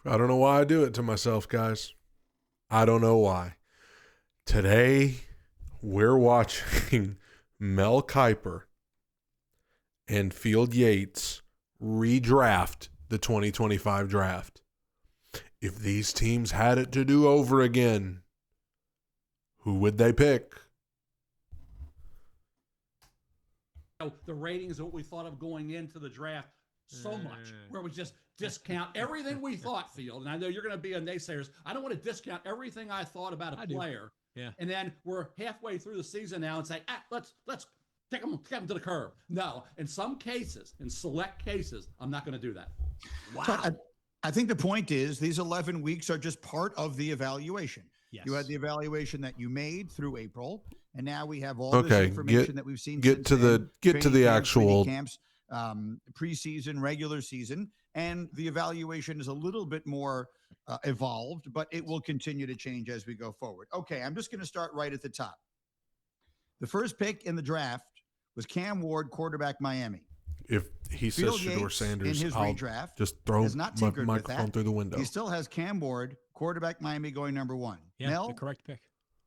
I don't know why I do it to myself, guys. I don't know why. Today, we're watching Mel Kiper and Field Yates redraft the 2025 draft. If these teams had it to do over again, who would they pick? The ratings of what we thought of going into the draft so much, where we just discount everything we thought, Field. And I know you're going to be a naysayers. I don't want to discount everything I thought about a player. Yeah. And then we're halfway through the season now and say, let's take them to the curb. No, in some cases, in select cases, I'm not going to do that. Wow. So I think the point is these 11 weeks are just part of the evaluation. Yes. You had the evaluation that you made through April, and now we have all this information that we've seen. Get to the actual camps, preseason, regular season, and the evaluation is a little bit more evolved, but it will continue to change as we go forward. Okay, I'm just going to start right at the top. The first pick in the draft was Cam Ward, quarterback, Miami. If he says Shedeur Sanders, in his I'll redraft, just throw has not my tinkered with microphone that. through the window. He still has Cam Ward, quarterback, Miami, going number one. Yeah, Mel, the correct pick.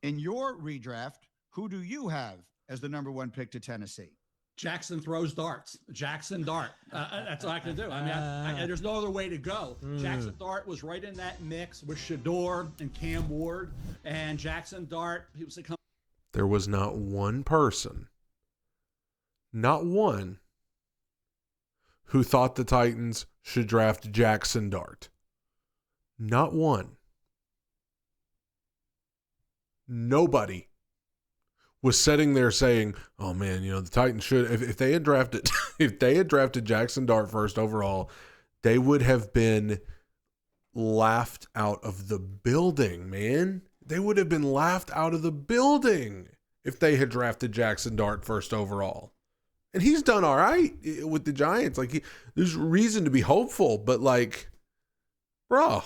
in your redraft, who do you have as the number one pick to Tennessee? Jackson throws darts. Jackson Dart. That's all I can do. I mean, there's no other way to go. Jackson Dart was right in that mix with Shedeur and Cam Ward. And Jackson Dart, he was coming. There was not one person, not one, who thought the Titans should draft Jackson Dart. Not one. Nobody was sitting there saying, "Oh man, the Titans should." If they had drafted, if they had drafted Jackson Dart first overall, they would have been laughed out of the building. Man, they would have been laughed out of the building if they had drafted Jackson Dart first overall. And he's done all right with the Giants. Like there's reason to be hopeful, but bro.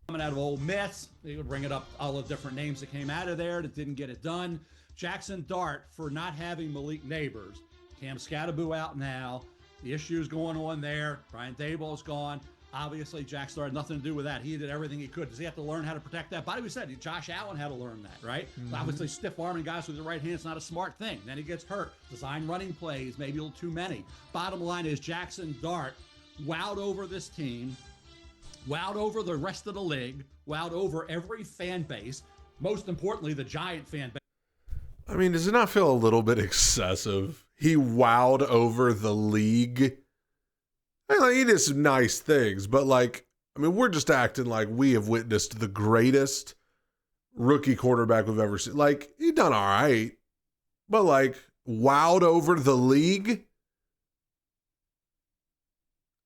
Coming out of Ole Miss, they would bring it up all the different names that came out of there that didn't get it done. Jackson Dart for not having Malik Neighbors. Cam Scatteraboo out now. The issues going on there. Brian Daboll's gone. Obviously, Jackson Dart had nothing to do with that. He did everything he could. Does he have to learn how to protect that body? We said Josh Allen had to learn that, right? Mm-hmm. Obviously, stiff-arming guys with the right hand is not a smart thing. Then he gets hurt. Design running plays, maybe a little too many. Bottom line is Jackson Dart wowed over this team, wowed over the rest of the league, wowed over every fan base, most importantly, the Giant fan base. I mean, does it not feel a little bit excessive? He wowed over the league. I mean, he did some nice things, but we're just acting like we have witnessed the greatest rookie quarterback we've ever seen. He done all right, but wowed over the league.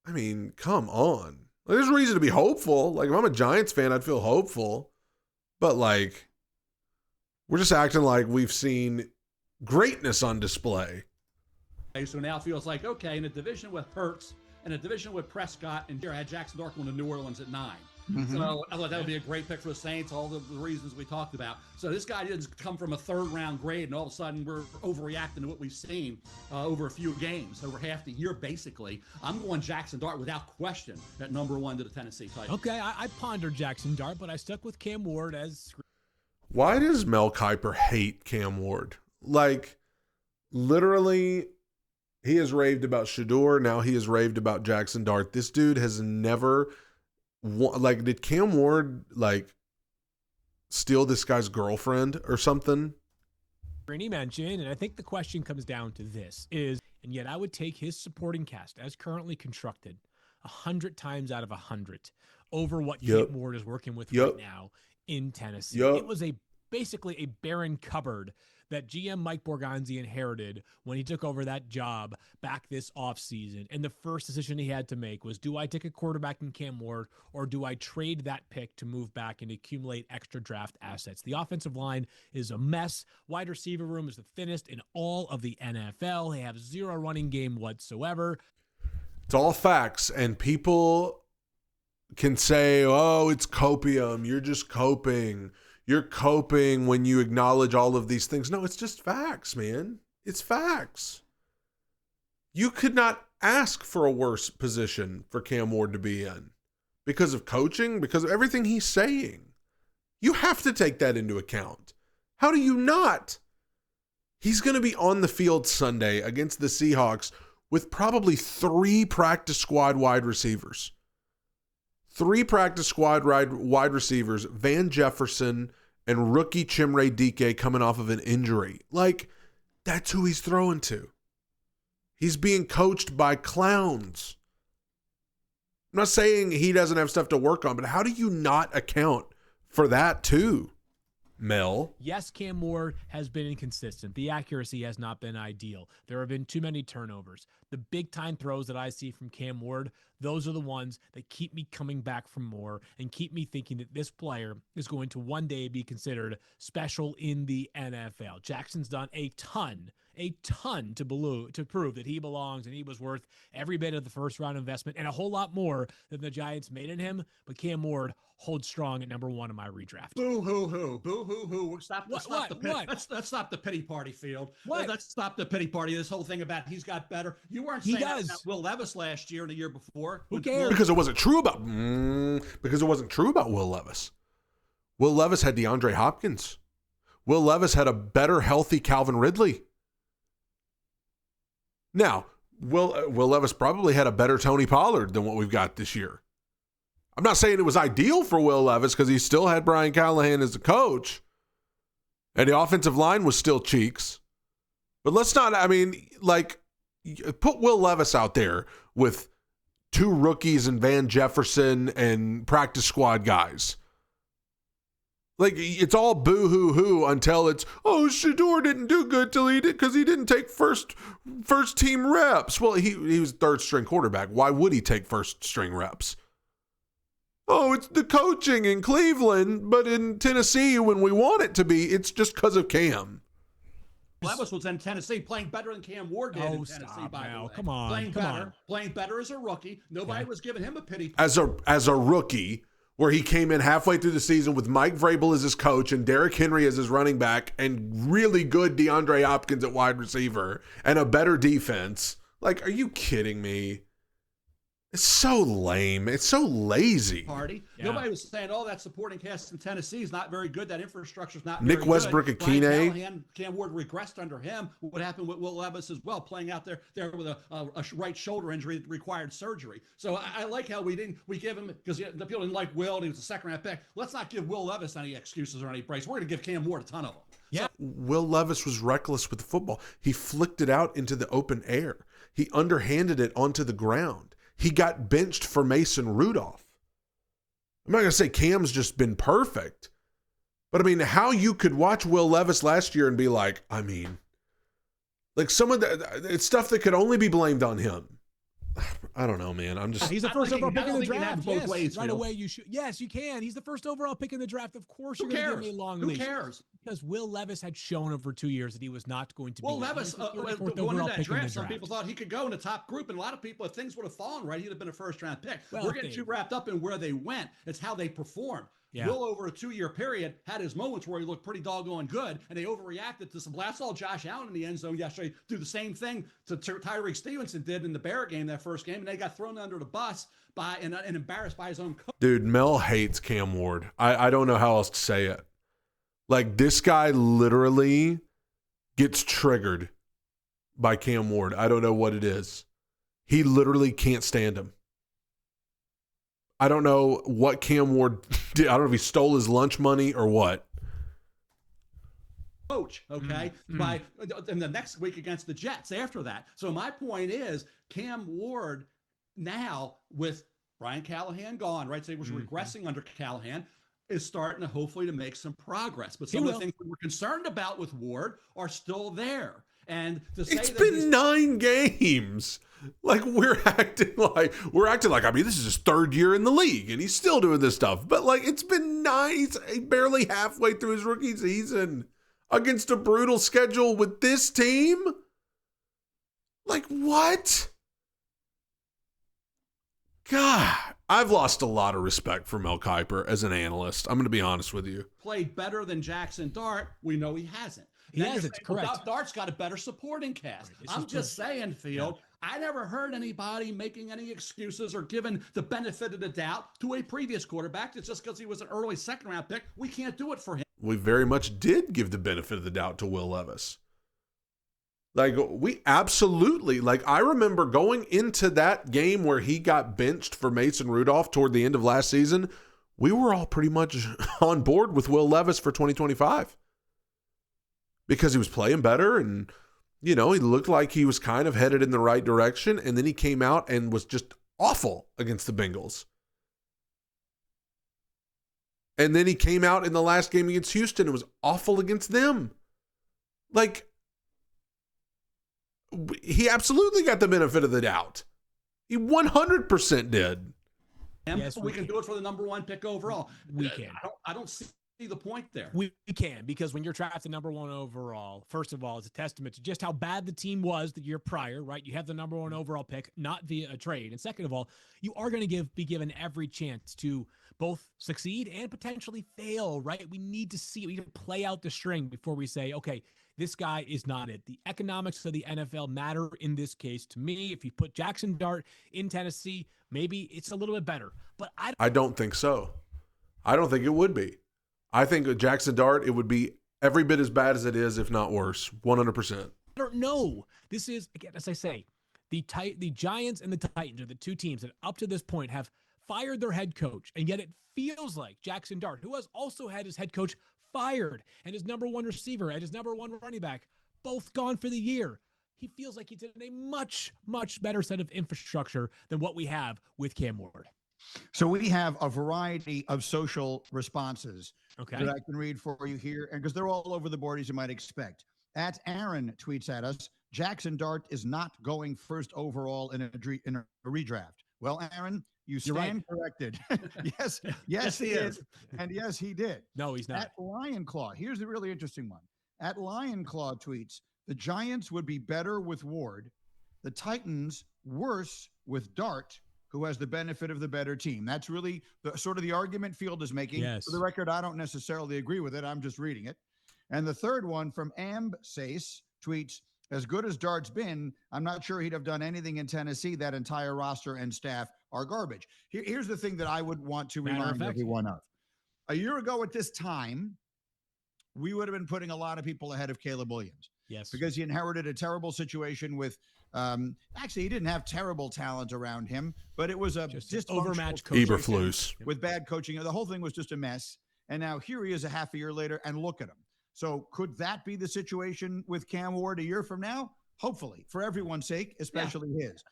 I mean, come on. There's reason to be hopeful. If I'm a Giants fan, I'd feel hopeful. But, we're just acting like we've seen greatness on display. So now it feels like, okay, in a division with Hurts and a division with Prescott, and here I had Jackson Dart going to New Orleans at 9. Mm-hmm. So I thought that would be a great pick for the Saints, all the reasons we talked about. So this guy didn't come from a third-round grade, and all of a sudden we're overreacting to what we've seen over a few games, over half the year, basically. I'm going Jackson Dart without question at number one to the Tennessee Titans. Okay, I pondered Jackson Dart, but I stuck with Cam Ward as... Why does Mel Kiper hate Cam Ward? Literally, he has raved about Shedeur. Now he has raved about Jackson Dart. This dude has never... did Cam Ward steal this guy's girlfriend or something? He mentioned, and I think the question comes down to this and yet I would take his supporting cast as currently constructed 100 times out of 100 over what Cam Ward is working with right now in Tennessee. It was basically a barren cupboard that GM Mike Borgonzi inherited when he took over that job back this offseason. And the first decision he had to make was, do I take a quarterback in Cam Ward, or do I trade that pick to move back and accumulate extra draft assets? The offensive line is a mess. Wide receiver room is the thinnest in all of the NFL. They have zero running game whatsoever. It's all facts, and people can say, oh, it's copium. You're just coping. You're coping when you acknowledge all of these things. No, it's just facts, man. It's facts. You could not ask for a worse position for Cam Ward to be in because of coaching, because of everything he's saying. You have to take that into account. How do you not? He's going to be on the field Sunday against the Seahawks with probably 3 practice squad wide receivers. 3 practice squad wide receivers, Van Jefferson and rookie Chimere Dike coming off of an injury. Like, that's who he's throwing to. He's being coached by clowns. I'm not saying he doesn't have stuff to work on, but how do you not account for that too, Mel? Yes, Cam Ward has been inconsistent. The accuracy has not been ideal. There have been too many turnovers. The big-time throws that I see from Cam Ward, those are the ones that keep me coming back for more and keep me thinking that this player is going to one day be considered special in the NFL. Jackson's done a ton to prove that he belongs and he was worth every bit of the first-round investment and a whole lot more than the Giants made in him. But Cam Ward holds strong at number 1 in my redraft. Boo hoo hoo. Boo hoo hoo. Let's stop the pity party, Field. What? Let's stop the pity party. This whole thing about he's got better. You weren't saying that about Will Levis last year and the year before. Who cares? Because it wasn't true about Will Levis. Will Levis had DeAndre Hopkins. Will Levis had a better, healthy Calvin Ridley. Now, Will Levis probably had a better Tony Pollard than what we've got this year. I'm not saying it was ideal for Will Levis because he still had Brian Callahan as a coach, and the offensive line was still cheeks. But let's not, put Will Levis out there with 2 rookies and Van Jefferson and practice squad guys. Like, it's all boo-hoo-hoo until it's, Shedeur didn't do good till he did because he didn't take first team reps. Well, he was third-string quarterback. Why would he take first-string reps? Oh, it's the coaching in Cleveland, but in Tennessee, when we want it to be, it's just because of Cam. Levis was in Tennessee playing better than Cam Ward did in Tennessee, by the way. Come on. Playing better as a rookie. Nobody was giving him a pity. As a rookie, where he came in halfway through the season with Mike Vrabel as his coach and Derrick Henry as his running back and really good DeAndre Hopkins at wide receiver and a better defense. Like, are you kidding me? It's so lame. It's so lazy. Party. Yeah. Nobody was saying, that supporting cast in Tennessee is not very good. That infrastructure's not Nick very Westbrook good. Akine. Callahan, Cam Ward regressed under him. What happened with Will Levis as well, playing out there with a right shoulder injury that required surgery. So I like how we give him, because the people didn't like Will and he was a second-round pick. Let's not give Will Levis any excuses or any breaks. We're going to give Cam Ward a ton of them. Yeah. So, Will Levis was reckless with the football. He flicked it out into the open air. He underhanded it onto the ground. He got benched for Mason Rudolph. I'm not going to say Cam's just been perfect, but how you could watch Will Levis last year and be like, some of it's stuff that could only be blamed on him. I don't know, man. He's the first overall pick in the draft. Both ways, right away you should. Yes, you can. He's the first overall pick in the draft. Of course, you're going to give me a long leash. Who cares? Because Will Levis had shown over 2 years that he was not going to be. Will Levis, going into that draft, some people thought he could go in the top group, and a lot of people, if things would have fallen right, he'd have been a first-round pick. Well, we're getting too wrapped up in where they went. It's how they performed. Yeah. Will, over a 2-year period, had his moments where he looked pretty doggone good, and they overreacted to some blasts. All Josh Allen in the end zone yesterday do the same thing to Tyreek Stevenson did in the Bear game, that first game, and they got thrown under the bus and embarrassed by his own coach. Dude, Mel hates Cam Ward. I don't know how else to say it. Like, this guy literally gets triggered by Cam Ward. I don't know what it is. He literally can't stand him. I don't know what Cam Ward did. I don't know if he stole his lunch money or what. Coach, okay, in the next week against the Jets after that. So my point is, Cam Ward now, with Brian Callahan gone, right? So he was regressing under Callahan, is starting to hopefully to make some progress. But some of the things we were concerned about with Ward are still there. And to say it's been 9 games. Like, we're acting like this is his 3rd year in the league and he's still doing this stuff. But it's been 9. He's barely halfway through his rookie season against a brutal schedule with this team. Like, what? God, I've lost a lot of respect for Mel Kiper as an analyst. I'm going to be honest with you. Played better than Jackson Dart. We know he hasn't. He hasn't, correct. Dart's got a better supporting cast. I'm just saying, Field. I never heard anybody making any excuses or giving the benefit of the doubt to a previous quarterback. It's just because he was an early second-round pick. We can't do it for him. We very much did give the benefit of the doubt to Will Levis. Like, we absolutely, like, I remember going into that game where he got benched for Mason Rudolph toward the end of last season. We were all pretty much on board with Will Levis for 2025 because he was playing better and, you know, he looked like he was kind of headed in the right direction. And then he came out and was just awful against the Bengals. And then he came out in the last game against Houston and was awful against them. Like, he absolutely got the benefit of the doubt. He 100% did. Yes, we can do it for the number 1 pick overall. We can. I don't see the point there. We can, because when you're drafted number 1 overall, first of all, it's a testament to just how bad the team was the year prior, right? You have the number 1 overall pick, not via a trade. And second of all, you are going to be given every chance to both succeed and potentially fail, right? We need to see, we need to play out the string before we say, okay, this guy is not it. The economics of the NFL matter in this case. To me, if you put Jackson Dart in Tennessee, maybe it's a little bit better. But I don't think so. I don't think it would be. I think with Jackson Dart, it would be every bit as bad as it is, if not worse, 100%. I don't know. This is, again, as I say, the Giants and the Titans are the two teams that up to this point have fired their head coach, and yet it feels like Jackson Dart, who has also had his head coach fired and his number 1 receiver and his number 1 running back both gone for the year. He feels like he's in a much, much better set of infrastructure than what we have with Cam Ward. So we have a variety of social responses Okay. that I can read for you here, and because they're all over the board, as you might expect. At Aaron tweets at us, Jackson Dart is not going first overall in a redraft. Well, Aaron, you stand corrected. yes, he is. And yes, he did. No, he's not. At Lion Claw, here's the really interesting one. At Lion Claw tweets, the Giants would be better with Ward, the Titans worse with Dart, who has the benefit of the better team. That's really the sort of the argument Field is making. Yes. For the record, I don't necessarily agree with it. I'm just reading it. And the third one from Amb Sace tweets, as good as Dart's been, I'm not sure he'd have done anything in Tennessee. That entire roster and staff are garbage. Here's the thing that I would want to remind everyone of. A year ago at this time, we would have been putting a lot of people ahead of Caleb Williams. Yes. Because he inherited a terrible situation with, actually, he didn't have terrible talent around him, but it was a just overmatched coaching. Eberflus. With bad coaching. The whole thing was just a mess. And now here he is a half a year later, and look at him. So could that be the situation with Cam Ward a year from now? Hopefully, for everyone's sake, especially his.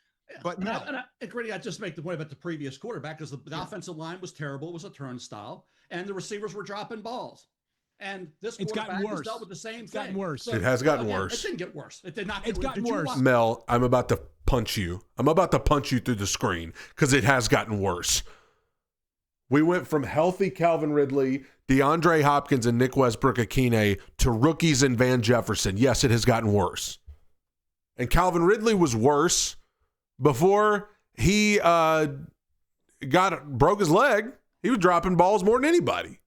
But no. And I agree. I just make the point about the previous quarterback because the offensive line was terrible. It was a turnstile, and the receivers were dropping balls. And this quarterback has dealt with the same thing. It's gotten worse. So, it has gotten worse. It didn't get worse. It did not. It's gotten worse. Mel, I'm about to punch you. I'm about to punch you through the screen because it has gotten worse. We went from healthy Calvin Ridley, DeAndre Hopkins, and Nick Westbrook-Akine to rookies and Van Jefferson. Yes, it has gotten worse. And Calvin Ridley was worse before he broke his leg. He was dropping balls more than anybody.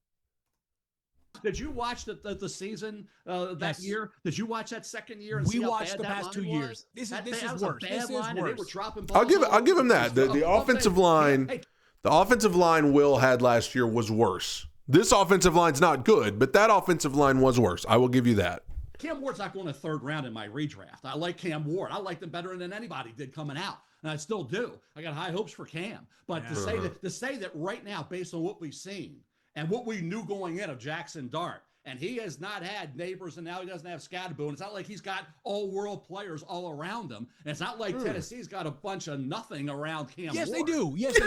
Did you watch the season that year? Did you watch that second year? And we watched the past 2 years. This is worse. This is worse. They were dropping balls. I'll give him that. The offensive line. The offensive line Will had last year was worse. This offensive line's not good, but that offensive line was worse. I will give you that. Cam Ward's not going to 3rd round in my redraft. I like Cam Ward. I like him better than anybody did coming out, and I still do. I got high hopes for Cam. But to say that right now, based on what we've seen and what we knew going in of Jackson Dart, and he has not had neighbors, and now he doesn't have Scadaboo, and it's not like he's got all-world players all around him. And it's not like Tennessee's got a bunch of nothing around Cam Ward. Yes, they do. Yes, they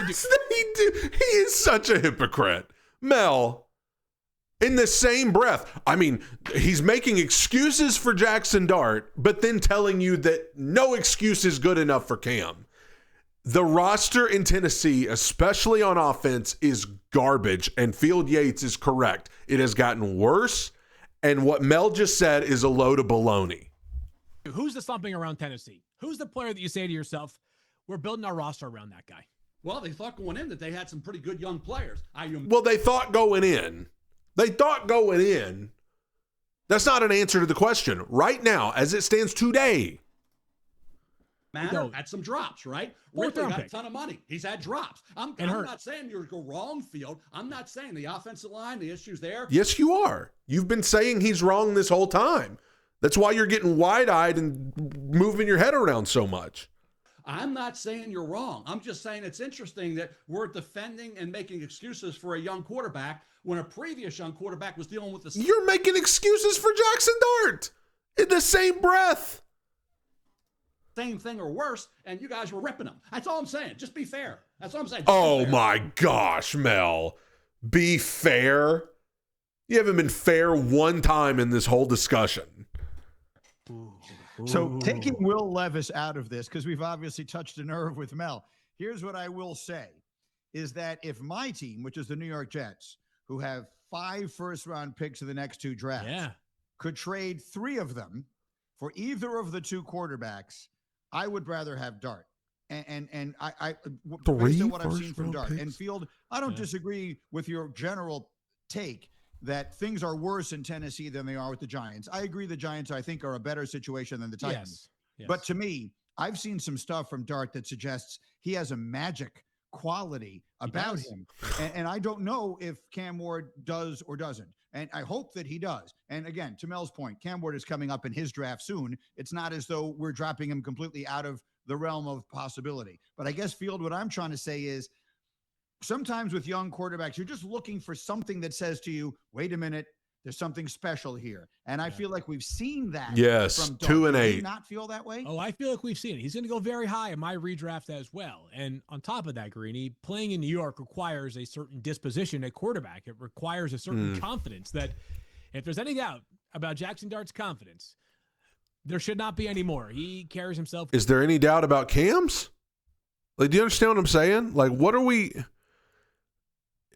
do. He is such a hypocrite. Mel, in the same breath, I mean, he's making excuses for Jackson Dart, but then telling you that no excuse is good enough for Cam. The roster in Tennessee, especially on offense, is garbage, and Field Yates is correct. It has gotten worse, and what Mel just said is a load of baloney. Who's the slumping around Tennessee? Who's the player that you say to yourself, we're building our roster around that guy? Well, they thought going in that they had some pretty good young players. Well, they thought going in. That's not an answer to the question. Right now, as it stands today, Manor had some drops, right? Fourth Ridley round got a pick. ton of money. He's had drops. I'm not saying you're wrong, Field. I'm not saying the offensive line, the issues there. Yes, you are. You've been saying he's wrong this whole time. That's why you're getting wide-eyed and moving your head around so much. I'm not saying you're wrong. I'm just saying it's interesting that we're defending and making excuses for a young quarterback when a previous young quarterback was dealing with the You're making excuses for Jackson Dart in the same breath. same thing or worse, and you guys were ripping him. That's all I'm saying. Just be fair. That's all I'm saying. Oh my gosh, Mel. Be fair. You haven't been fair one time in this whole discussion. So taking Will Levis out of this, because we've obviously touched a nerve with Mel, here's what I will say, is that if my team, which is the New York Jets, who have 5 first-round picks in the next 2 drafts, could trade 3 of them for either of the 2 quarterbacks, I would rather have Dart. And I based on what I've seen from Dart and Field, I don't disagree with your general take that things are worse in Tennessee than they are with the Giants. I agree the Giants, I think, are a better situation than the Titans. Yes. But to me, I've seen some stuff from Dart that suggests he has a magic quality about him. And I don't know if Cam Ward does or doesn't. And I hope that he does. And again, to Mel's point, Cam Ward is coming up in his draft soon. It's not as though we're dropping him completely out of the realm of possibility. But I guess, Field, what I'm trying to say is sometimes with young quarterbacks, you're just looking for something that says to you, wait a minute, there's something special here. And I feel like we've seen that. Yes, from 2 and 8. Do you not feel that way? Oh, I feel like we've seen it. He's going to go very high in my redraft as well. And on top of that, Greeny, playing in New York requires a certain disposition at quarterback. It requires a certain confidence that if there's any doubt about Jackson Dart's confidence, there should not be any more. He carries himself. Is there any doubt about Cam's? Like, do you understand what I'm saying? Like, what are we?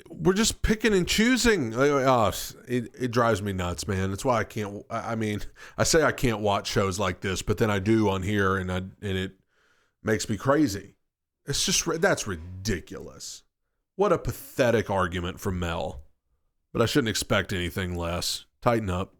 We're just picking and choosing. It drives me nuts, man. That's why I can't. I mean, I say I can't watch shows like this, but then I do on here, and it makes me crazy. It's just that's ridiculous. What a pathetic argument from Mel. But I shouldn't expect anything less. Tighten up.